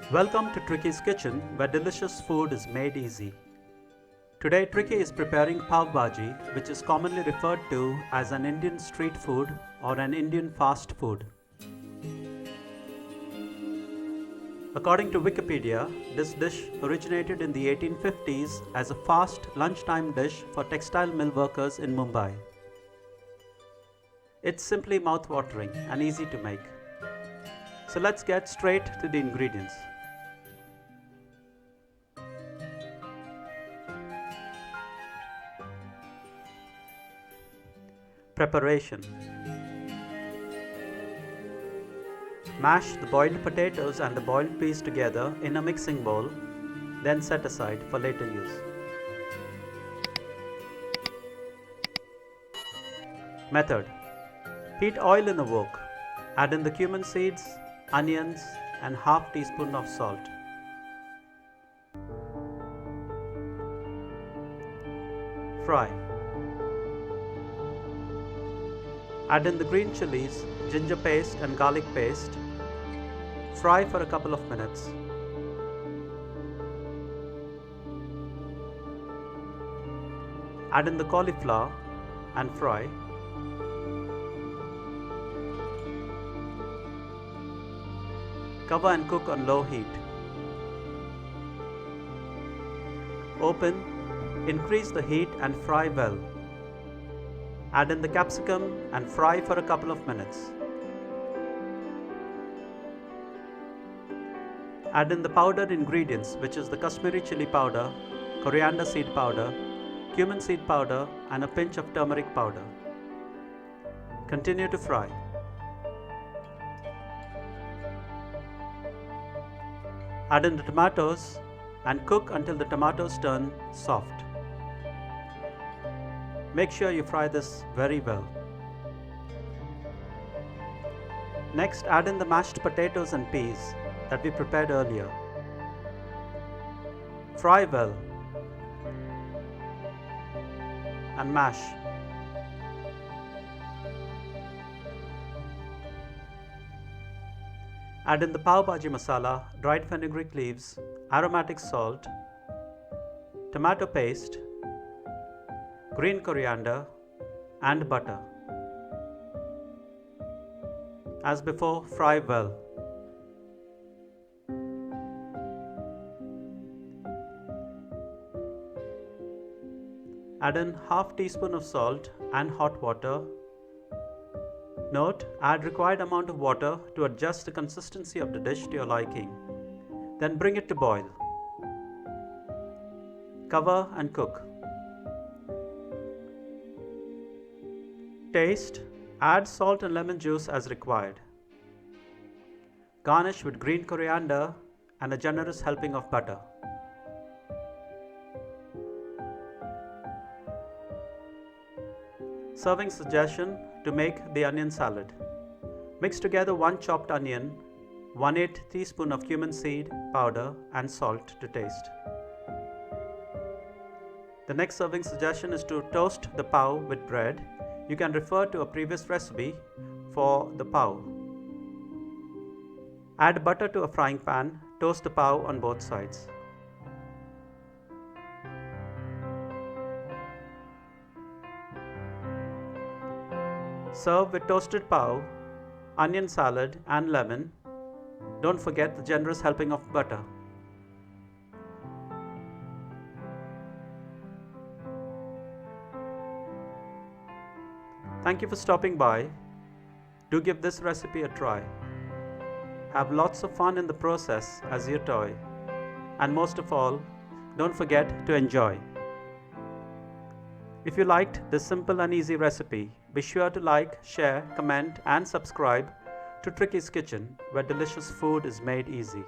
Welcome to Tricky's Kitchen, where delicious food is made easy. Today Tricky is preparing Pav Bhaji, which is commonly referred to as an Indian street food or an Indian fast food. According to Wikipedia, this dish originated in the 1850s as a fast lunchtime dish for textile mill workers in Mumbai. It's simply mouth-watering and easy to make. So let's get straight to the ingredients. Preparation. Mash the boiled potatoes and the boiled peas together in a mixing bowl, then set aside for later use. Method. Heat oil in a wok. Add in the cumin seeds, onions and half teaspoon of salt. Fry. Add in the green chillies, ginger paste and garlic paste. Fry for a couple of minutes. Add in the cauliflower and fry. Cover and cook on low heat. Open, increase the heat and fry well. Add in the capsicum and fry for a couple of minutes. Add in the powdered ingredients, which is the Kashmiri chilli powder, coriander seed powder, cumin seed powder and a pinch of turmeric powder. Continue to fry. Add in the tomatoes and cook until the tomatoes turn soft. Make sure you fry this very well. Next, add in the mashed potatoes and peas that we prepared earlier. Fry well and mash. Add in the Pav Bhaji Masala, dried fenugreek leaves, aromatic salt, tomato paste, green coriander and butter. As before, fry well. Add in half teaspoon of salt and hot water. Note, add required amount of water to adjust the consistency of the dish to your liking. Then bring it to boil. Cover and cook. Taste, add salt and lemon juice as required. Garnish with green coriander and a generous helping of butter. Serving suggestion to make the onion salad. Mix together 1 chopped onion, 1/8 teaspoon of cumin seed powder and salt to taste. The next serving suggestion is to toast the pav with bread. You can refer to a previous recipe for the pav. Add butter to a frying pan, toast the pav on both sides. Serve with toasted pav, onion salad and lemon. Don't forget the generous helping of butter. Thank you for stopping by. Do give this recipe a try. Have lots of fun in the process as you toy. And most of all, don't forget to enjoy. If you liked this simple and easy recipe, be sure to like, share, comment and subscribe to Tricky's Kitchen, where delicious food is made easy.